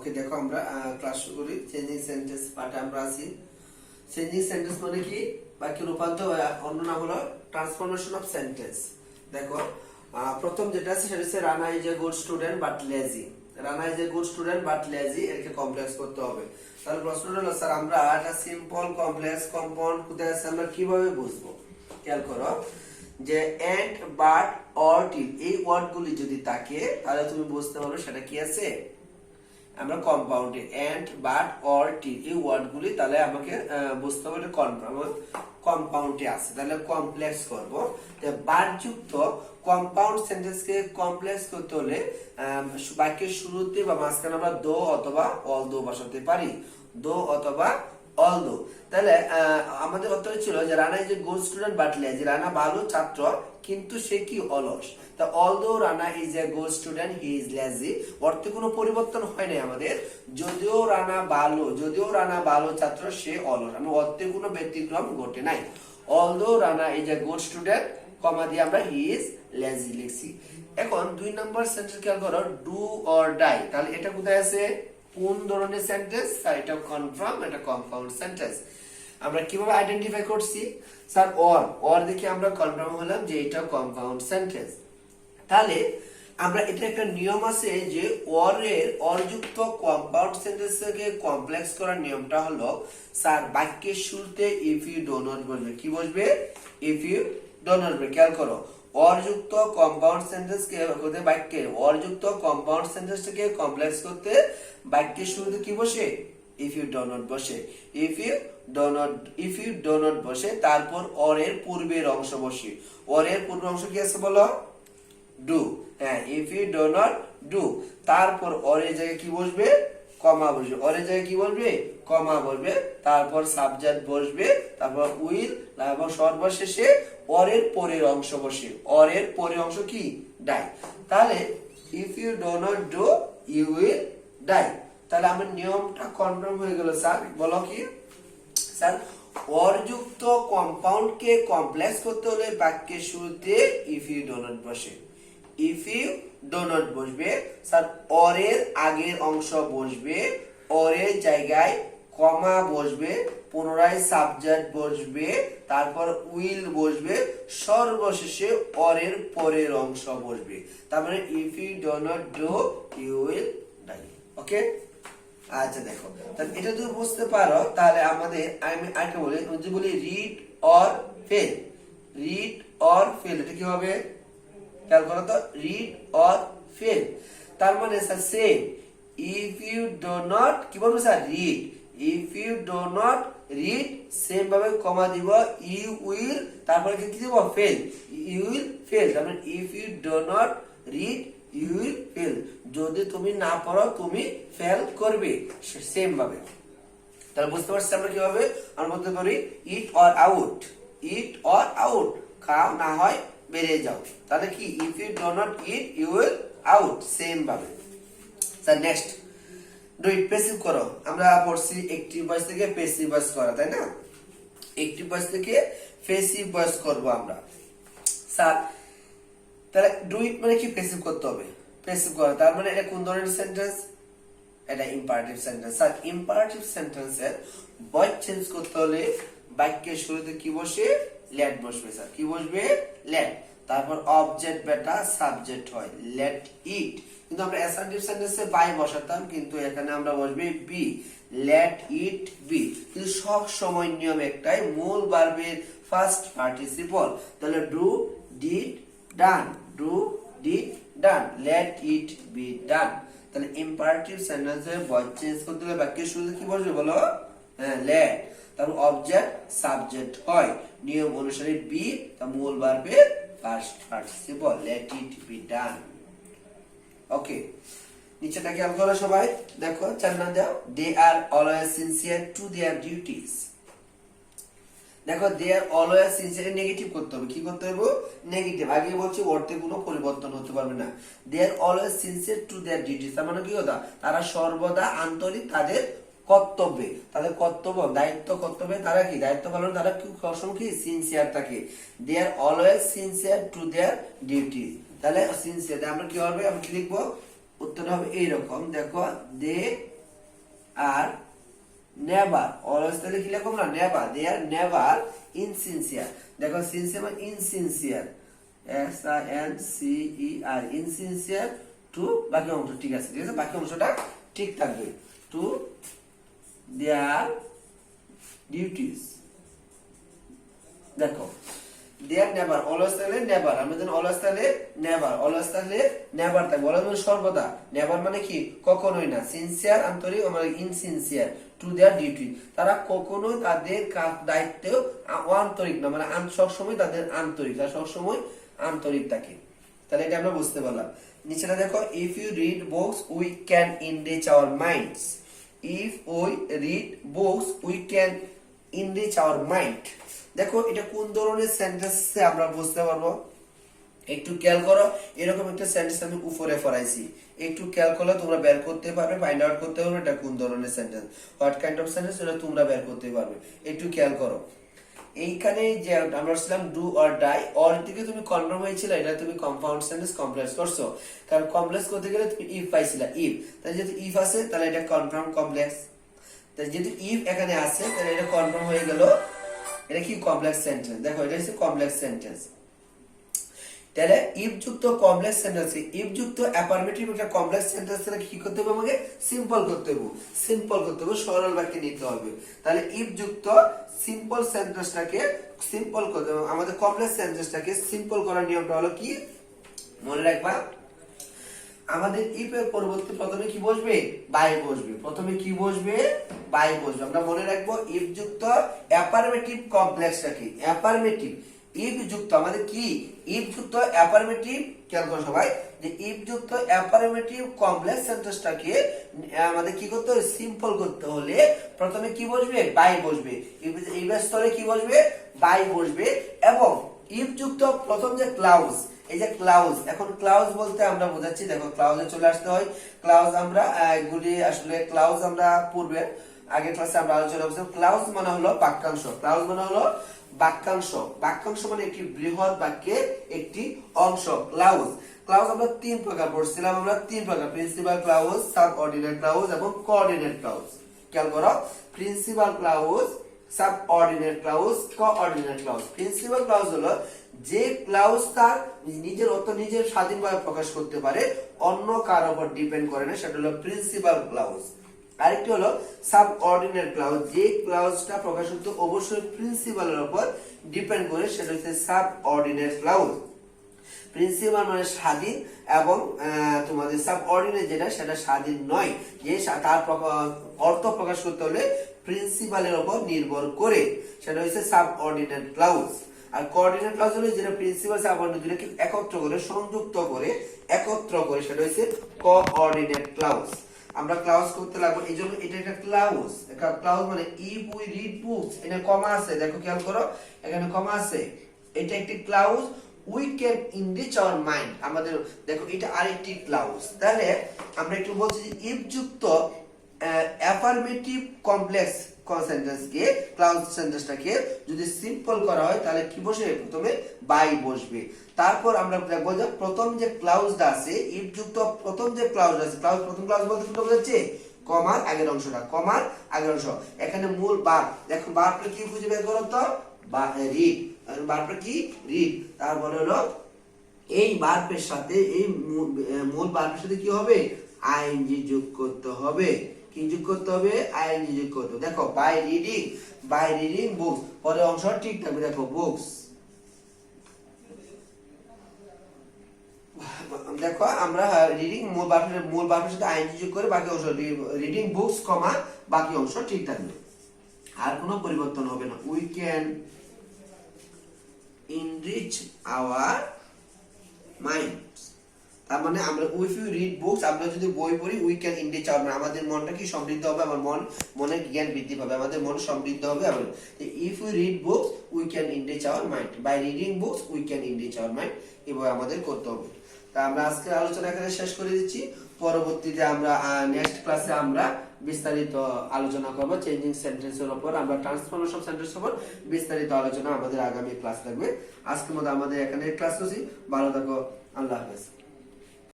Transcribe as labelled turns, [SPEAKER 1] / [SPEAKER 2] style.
[SPEAKER 1] ওকে দেখো আমরা ক্লাস শুরু করি। চেঞ্জিং সেন্টেন্স পার্টে আমরা আছি। চেঞ্জিং সেন্টেন্স মানে কি? বাক্য রূপান্তর, অন্য নাম হলো ট্রান্সফরমেশন অফ সেন্টেন্স। দেখো প্রথম যেটা আছে সেটা হচ্ছে Rana is a good student but lazy. Rana is a good student but lazy, এটাকে কমপ্লেক্স করতে হবে। তাহলে প্রশ্নটা হলো স্যার আমরা একটা সিম্পল কমপ্লেক্স কম্পাউন্ড কোথায় আছে আমরা কিভাবে বুঝবো? খেয়াল করো যে এন্ড বাট অর টিল এই ওয়ার্ডগুলি যদি থাকে তাহলে তুমি বুঝতে পারবে সেটা কি আছে, আমরা কম্পাউন্ডে এন্ড বাট অর টিল এই ওয়ার্ডগুলি তাহলে আমাকে বুঝতে হবে এটা কম্পাউন্ডে আছে, তাহলে কমপ্লেক্স করব। বাট যুক্ত কম্পাউন্ড সেন্টেন্সকে কমপ্লেক্স করতে হলে বাক্যের শুরুতে বা মাঝখানে আমরা দো অথবা অল দো বসাতে পারি, দো অথবা অল দো। তাহলে আমাদের উত্তর ছিল যে Rana is a good student but lazy, Rana ভালো ছাত্র কিন্তু সে কি অলস। তা although Rana is a good student he is lazy, অর্থে কোনো পরিবর্তন হয় নাই আমাদের। যদিও রানা ভালো ছাত্র সে অলস, আমরা অর্থে কোনো ব্যতিক্রম ঘটে নাই। Although Rana is a good student comma দিয়ে আমরা হি ইজ লেজি লিখছি। এখন 2 নম্বর সেন্টেন্স খেয়াল করো, ডু অর ডাই। তাহলে এটা কোথায় আছে? কোন ধরনের সেন্টেন্স? আর এটা কনফার্ম, এটা কম্পাউন্ড সেন্টেন্স। আমরা কিভাবে আইডেন্টিফাই করছি? স্যার অর দেখে আমরা কনফার্ম হলাম যে এটা কম্পাউন্ড সেন্টেন্স। তাহলে আমরা এটা একটা নিয়ম আছে যে অরযুক্ত কম্পাউন্ড সেন্টেন্সকে কমপ্লেক্স করার নিয়মটা হলো স্যার বাক্যের শুরুতে ইফ ইউ ডো নট বসবে। কি বসবে? ইফ ইউ ডো নট বসবে। খেয়াল করো অরযুক্ত কম্পাউন্ড সেন্টেন্সকে করতে বাক্যের অরযুক্ত কম্পাউন্ড সেন্টেন্সটাকে কমপ্লেক্স করতে বাক্যের শুরুতে কি বসে? ইফ ইউ ডো নট বসে। ইফ ইউ ডো নট বসে, তারপর অর এর পূর্বের অংশ বসে। অর এর পূর্বের অংশ কি আছে বলো? ডু। হ্যাঁ, if you do not do, তারপর অর এর জায়গায় কি বসবে? কমা বসবে। অর এর জায়গায় কি বসবে? কমা বসবে। তারপর সাবজেক্ট বসবে, তারপর উইল, এবং সর্বশেষে অর এর পরের অংশ বসে। অর এর পরের অংশ কি? ডাই। তাহলে if you do not do you will die. তাহলে আমার নিয়মটা কনফার্ম হয়ে গেল। স্যার বলো কি? স্যার অরযুক্ত কম্পাউন্ডকে কমপ্লেক্স করতে হলে বাক্যের শুরুতে ইফ ইউ ডো নট বসে। ইফ ইউ ডো নট বসবে, স্যার অর এর আগের অংশ বসবে, অর এর জায়গায় কমা বসবে, পুনরায় সাবজেক্ট বসবে, তারপর উইল বসবে, সর্বশেষে অর এর পরের অংশ বসবে। তার মানে if you do not do you will die. Okay, আচ্ছা দেখো, তাহলে এটা যদি বুঝতে পারো তাহলে আমাদের আমি আরেকটা বলি read or fail. Read or fail এটা কি হবে? খেয়াল করো তো, রিড অর ফেল। তার মানে sir same if you do not কি বলবো sir? Read. If you do not read, same ভাবে কমা দিব, ইউ উইল, তারপরে কি দিব? ফেল। You will fail. তার মানে if you do not read you will fail, যদি তুমি না পড়ো তুমি ফেল করবে। সেম ভাবে তাহলে বুঝতে পারছি আমরা কিভাবে আমরা বলতে পারি eat or out. Eat or out, খাও না হয় বেরিয়ে যাও। তাহলে কি? If you do not eat you will out, same ভাবে। Sir next do it passive করো। আমরা পড়ছি অ্যাক্টিভ ভয়েস থেকে প্যাসিভ ভয়েস করা, তাই না? অ্যাক্টিভ ভয়েস থেকে প্যাসিভ ভয়েস করব আমরা। স্যার তাহলে ডু ইট মানে কি? প্যাসিভ করতে হবে। প্যাসিভ করা, তার মানে এটা কোন ধরনের সেন্টেন্স? এটা ইম্পারেটিভ সেন্টেন্স। স্যার ইম্পারেটিভ সেন্টেন্সের ভয়েস চেঞ্জ করতে হলে বাক্যের শুরুতে কি বসে? লেট বসবে। স্যার কি বসবে? লেট। তারপর অবজেক্ট বেটা সাবজেক্ট হয়, লেট ইট। কিন্তু আমরা অ্যাসার্টিভ সেন্টেন্সে বাই বসাতাম, কিন্তু এখানে আমরা বসবে বি, লেট ইট বি। কিন্তু সব সময় নিয়ম একটাই, মূল ভার্বের ফার্স্ট পার্টিসিপল। তাহলে do did done, do did done, late it be ডান। তাহলে ইম্পারেটিভ সেন্টেন্সে ভয়েস চেঞ্জ করতে হলে বাক্যের শুরুতে কি বসবে বলো? হ্যাঁ, লেট। তারপর অবজেক্ট সাবজেক্ট হয়, নিয়ম অনুসারে বি, তা মূল ভার্বের first participle, let it be done. Okay, নিচেটা খেয়াল করো সবাই। দেখো 4 না দাও, they are always sincere to their duties. দেখো they are always sincere negative করতে হবে। কি করতে হবে? নেগেটিভ। আগে বলছি অর্থে কোনো পরিবর্তন হতে পারবে না। They are always sincere to their duties, তার মানে কি কথা? তারা সর্বদা আন্তরিক তাদের কর্তব্যে, তাদের কর্তব্য দায়িত্ব কর্তব্যে তারা কি দায়িত্ব পালন, তারা কি সবসময় সিনসিয়ার থাকে। They are always sincere to their duties. তাহলে সিনসিয়ার আমরা কি হবে? আমরা কি লিখবো? উত্তর হবে এইরকম, দেখো দে আর নেভার, অলওয়েজ তাহলে কি লিখব না, নেভার, দে আর নেভার ইনসিনসিয়ার। দেখো সিনসিয়ার মানে ইনসিনসিয়ার, SINCER, ইনসিনসিয়ার টু, বাকি অংশ ঠিক আছে, ঠিক আছে, বাকি অংশটা ঠিক থাকবে, টু দেয়ার ডিউটিস। দেখো দেয়ার নেভার, অলওয়েজ তাহলে নেভার, আমরা জানি অলওয়েজ তাহলে নেভার, অলওয়েজ তাহলে নেভার থাকবে, অলওয়েজ মানে সর্বদা, নেভার মানে কি কখনোই না, সিনসিয়ার আন্তরিক, মানে ইনসিনসিয়ার টু দেয়ার ডিউটি, তারা কখনোই তাদের দায়িত্বেও আন্তরিক না, মানে সবসময় তাদের আন্তরিক, তারা সবসময় আন্তরিক থাকে। তাহলে এটা আমরা বুঝতে পারলাম। নিচেটা দেখো, if you read books we can enrich our minds, if we read books we can enrich our mind. দেখো এটা কোন ধরনের সেন্টেন্সে আমরা বুঝতে পারবো, একটু খেয়াল করো, এরকম একটা সেন্টেন্স আমি উপরে পড়াইছি, একটু খেয়াল করলে তোমরা বের করতে পারবে, ফাইন্ড আউট করতে পারবে এটা কোন ধরনের sentence, what kind of sentence, এটা তোমরা বের করতে পারবে। একটু খেয়াল করো, এইখানে যে আমরা ছিলাম ডু অর ডাই, অর থেকে তুমি কনফার্ম হয়েছিল, এটা তুমি কম্পাউন্ড সেন্টেন্স কমপ্লেক্স করছো, কারণ কমপ্লেক্স করতে গেলে তুমি ইফ পাইছিলা, ইফ, তাই যেহেতু ইফ আছে তাহলে এটা কনফার্ম কমপ্লেক্স, তাই যেহেতু ইফ এখানে আছে তাহলে এটা কনফার্ম হয়ে গেল, এটা কি কমপ্লেক্স সেন্টেন্স। দেখো এটা হচ্ছে কমপ্লেক্স সেন্টেন্স। তাহলে ইফ যুক্ত কমপ্লেক্স সেন্টেন্স, ইফ যুক্ত অ্যাফার্মেটিভ একটা কমপ্লেক্স সেন্টেন্স এর কি করতে হবে, আমাকে সিম্পল করতে হবে, সিম্পল করতে হবে, সরল বাক্যে নিতে হবে। তাহলে ইফ যুক্ত সিম্পল সেন্টেন্সটাকে সিম্পল করতে হবে, আমাদের কমপ্লেক্স সেন্টেন্সটাকে সিম্পল করার নিয়মটা হলো কি, মনে রাখবা, আমাদের ইফ এর পরবর্তী প্রথমে কি বসবে, বাই বসবে, প্রথমে কি বসবে, বাই বসবে। আমরা মনে রাখবো ইফ যুক্ত অ্যাফার্মেটিভ কমপ্লেক্সটাকে, অ্যাফার্মেটিভ ইফ যুক্ত আমাদের কি, ইফ যুক্ত অ্যাফার্মেটিভ, খেয়াল করো সবাই, যে ইফ যুক্ত অ্যাফার্মেটিভ কমপ্লেক্স সেন্টেন্সটাকে আমাদের কি করতে হবে, সিম্পল করতে হলে প্রথমে কি বসবে, বাই বসবে, ইফ এর স্তরে কি বসবে, বাই বসবে। এবং ইফ যুক্ত প্রথম যে ক্লাউজ, এই যে ক্লাউজ, এখন ক্লাউজ বলতে আমরা বোঝাচ্ছি, দেখো ক্লাউজে চলে আসতে হয়, ক্লাউজ আমরা এগুলি আসলে ক্লাউজ আমরা পূর্বে আগের ক্লাসে আমরা আলোচনা করছিলাম, ক্লাউজ মানে হলো বাক্যাংশ, ক্লাউজ মানে হলো বাক্যাংশ, বাক্যাংশ মানে একটি বৃহৎ বাক্যের একটি অংশ। ক্লাউজ, ক্লাউজ আমরা তিন প্রকার পড়ছিলাম, আমরা তিন প্রকার, প্রিন্সিপাল ক্লাউজ, সাবঅর্ডিনেট ক্লাউজ এবং কোঅর্ডিনেট ক্লাউজ। খেয়াল করো, principal clause, subordinate clause, coordinate clause. Principal clause হলো যে ক্লাউজ তার নিজের অর্থ নিজের স্বাধীনভাবে প্রকাশ করতে পারে, অন্য কার উপর ডিপেন্ড করে না, সেটা হলো প্রিন্সিপাল ক্লাউজ। আরেকটি হলো সাবঅর্ডিনেট ক্লাউজ, যে ক্লাউজটা প্রকাশ করতে অবশ্যই প্রিন্সিপালের উপর ডিপেন্ড করে, সেটা হচ্ছে সাবঅর্ডিনেট ক্লাউজ। প্রিন্সিপাল মানে স্বাধীন এবং তোমাদের সাবঅর্ডিনেট যেটা সেটা স্বাধীন নয়, যে তার অর্থ প্রকাশ করতে হলে প্রিন্সিপালের উপর নির্ভর করে, সেটা হচ্ছে সাবঅর্ডিনেট ক্লাউজ। আর কোঅর্ডিনেট ক্লাউজ হলো যেটা প্রিন্সিপাল সাবঅর্ডিনেট দুটোকে একত্র করে, সংযুক্ত করে, একত্র করে, সেটা হচ্ছে কোঅর্ডিনেট ক্লাউজ। আমরা ক্লাউজ করতে লাগবো, এই জন্য এটা একটা ক্লাউজ, একটা ক্লাউজ মানে ইফ উই রিড বুকস, এটা কমা আছে, দেখো খেয়াল করো এখানে কমা আছে, এটা একটি clause, we can enrich our mind, আমাদের দেখো এটা আরেকটি ক্লাউজ। তাহলে আমরা একটু বলছি যে ইফ যুক্ত অ্যাফার্মেটিভ কমপ্লেক্স সেন্টেন্সকে, ক্লাউজ সেন্টেন্সটাকে যদি সিম্পল করা হয় তাহলে কি বসে, প্রথমে বাই বসবে। তারপর আমরা দেখবো যে প্রথম যে ক্লাউজটা আছে, ইফ যুক্ত প্রথম যে ক্লাউজ আছে, ক্লাউজ প্রথম ক্লাউজ বলতে কি বোঝাচ্ছে, কমার আগের অংশটা, কমার আগের অংশ। এখানে মূল ভার্ব, দেখো ভার্বটা কি খুঁজে বের করো তো, রিড, ভার্বটা কি, রিড। তারপরে হলো এই ভার্বের সাথে, এই মূল ভার্বের সাথে কি হবে, আইএনজি যোগ করতে হবে, কি যোগ করতে হবে, আইএনজি যোগ করতে হবে। দেখো বাই রিডিং বুকস, পরের অংশ ঠিক থাকবে, দেখো বুকস, দেখো আমরা রিডিং মূল ভার্বের সাথে আইএনজি যোগ করে বাকি অংশ, রিডিং বুকস কমা বাকি অংশ ঠিক থাকবে, আর কোনো পরিবর্তন হবে না। We can enrich our minds, তার মানে আমরা ইফ ইউ রিড বুকস, আমরা যদি বই পড়ি, we can enrich our mind, আমাদের মনটা কি সমৃদ্ধ হবে, আমার মনের জ্ঞান বৃদ্ধি পাবে, আমাদের মন সমৃদ্ধ হবে। If you read books we can enrich our mind, by reading books we can enrich our mind, এভাবে আমাদের করতে হবে। তা আমরা আজকের আলোচনা এখানে শেষ করে দিচ্ছি, পরবর্তীতে আমরা নেক্সট ক্লাসে আমরা বিস্তারিত আলোচনা করব চেঞ্জিং সেন্টেন্সের উপর, আমরা ট্রান্সফরমেশন সেন্টেন্সের উপর বিস্তারিত আলোচনা আমাদের আগামী ক্লাস থাকবে। আজকের মতো আমাদের এখানে ক্লাস করছি, ভালো থাকো, আল্লাহ হাফেজ।